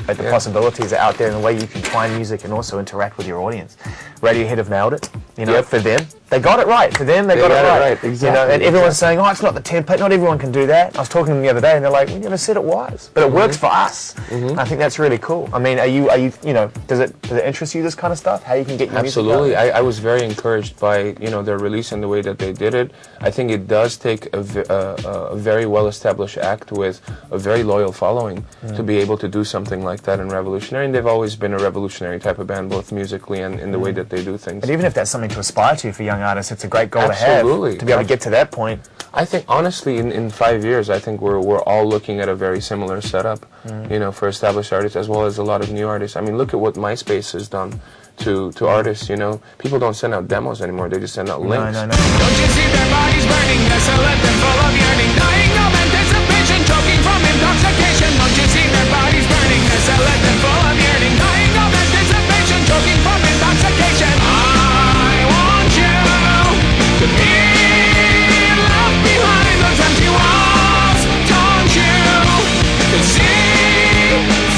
Like the possibilities are out there and the way you can find music and also interact with your audience. Radiohead have nailed it, you know, for them. They got it right. For them, they got it right. Exactly. You know, and everyone's saying, oh, it's not the template. Not everyone can do that. I was talking to them the other day, and they're like, we never said it was, but it works for us. I think that's really cool. I mean, are you, you know, does it interest you, this kind of stuff? How you can get your Absolutely. music out? I was very encouraged by, you know, their release and the way that they did it. I think it does take a very well-established act with a very loyal following to be able to do something like that and revolutionary. And they've always been a revolutionary type of band, both musically and in the way that they do things. But even if that's something to aspire to for young artists, it's a great goal to have, to be able to get to that point. I think, honestly, in 5 years, I think we're all looking at a very similar setup, you know, for established artists as well as a lot of new artists. I mean, look at what MySpace has done to artists, you know. People don't send out demos anymore, they just send out links. No. Don't you see their bodies burning? That's a let them full of yearning, dying of anticipation, choking from intoxication. Don't you see their bodies burning? That's a let them full of yearning, dying of anticipation, choking from intoxication. I want you to be left behind those empty walls. Don't you to see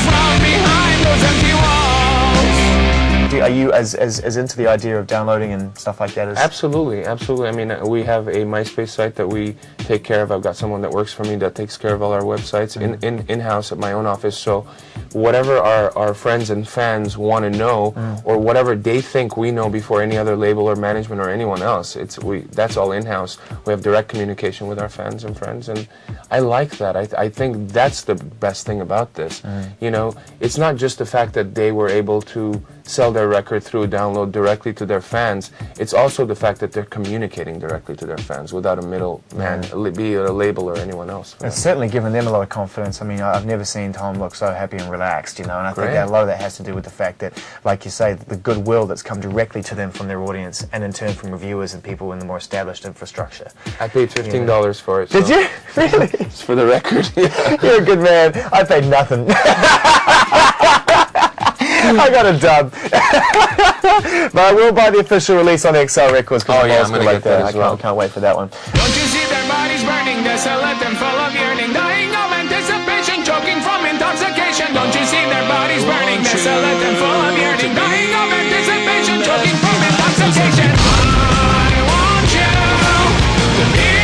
from behind those empty walls. Are you as into the idea of downloading and stuff like that? Absolutely. I mean, we have a MySpace site that we take care of. I've got someone that works for me that takes care of all our websites in-house at my own office. So whatever our friends and fans want to know, or whatever they think we know before any other label or management or anyone else, that's all in-house. We have direct communication with our fans and friends, and I like that. I think that's the best thing about this. You know, it's not just the fact that they were able to sell their record through a download directly to their fans. It's also the fact that they're communicating directly to their fans without a middleman, be it a label or anyone else. It's certainly given them a lot of confidence. I mean, I've never seen Tom look so happy and relaxed, you know, and I think that a lot of that has to do with the fact that, like you say, the goodwill that's come directly to them from their audience, and in turn from reviewers and people in the more established infrastructure. I paid $15 for it. So. Did you? Really? It's for the record. You're a good man. I paid nothing. I got a dub. But I will buy the official release on XL Records. Oh yeah, I'm going to get that as well. I can't wait for that one. Don't you see their bodies burning? There's a let them full of yearning, dying of anticipation, choking from intoxication. Don't you see their bodies burning? There's a let them full of yearning, dying of anticipation, choking from intoxication. I want you to be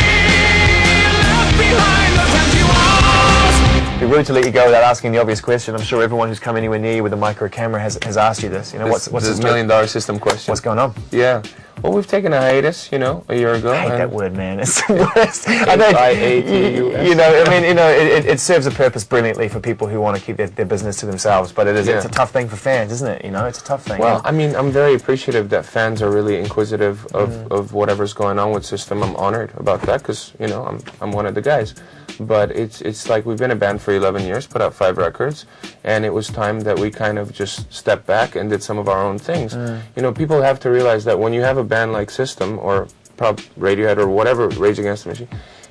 left behind those empty walls. It'd be rude to let you go without asking the obvious question. I'm sure everyone who's come anywhere near you with a mic or a camera has asked you this. You know, what's this $1 million system question? What's going on? Yeah. Well, we've taken a hiatus, you know, a year ago. I hate that word, man. It's the worst. H-I-A-T-U-S. You know, I mean, you know, it serves a purpose brilliantly for people who want to keep their business to themselves, but it's a tough thing for fans, isn't it? You know, it's a tough thing. Well, I mean, I'm very appreciative that fans are really inquisitive of whatever's going on with System. I'm honored about that because, you know, I'm one of the guys. But it's like we've been a band for 11 years, put out 5 records, and it was time that we kind of just stepped back and did some of our own things. You know, people have to realize that when you have a band like System or Radiohead or whatever, Rage Against the Machine,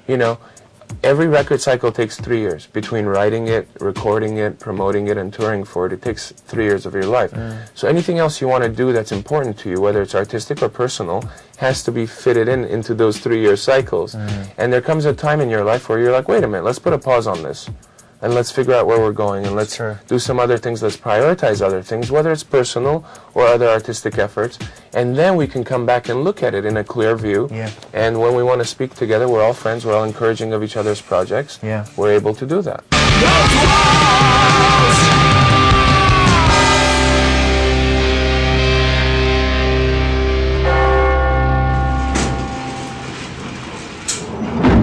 you know, every record cycle takes 3 years. Between writing it, recording it, promoting it, and touring for it, it takes 3 years of your life. So anything else you want to do that's important to you, whether it's artistic or personal, has to be fitted into those 3-year cycles. And there comes a time in your life where you're like, wait a minute, let's put a pause on this. And let's figure out where we're going, and let's do some other things. Let's prioritize other things, whether it's personal or other artistic efforts. And then we can come back and look at it in a clear view. And when we want to speak together, we're all friends, we're all encouraging of each other's projects. We're able to do that.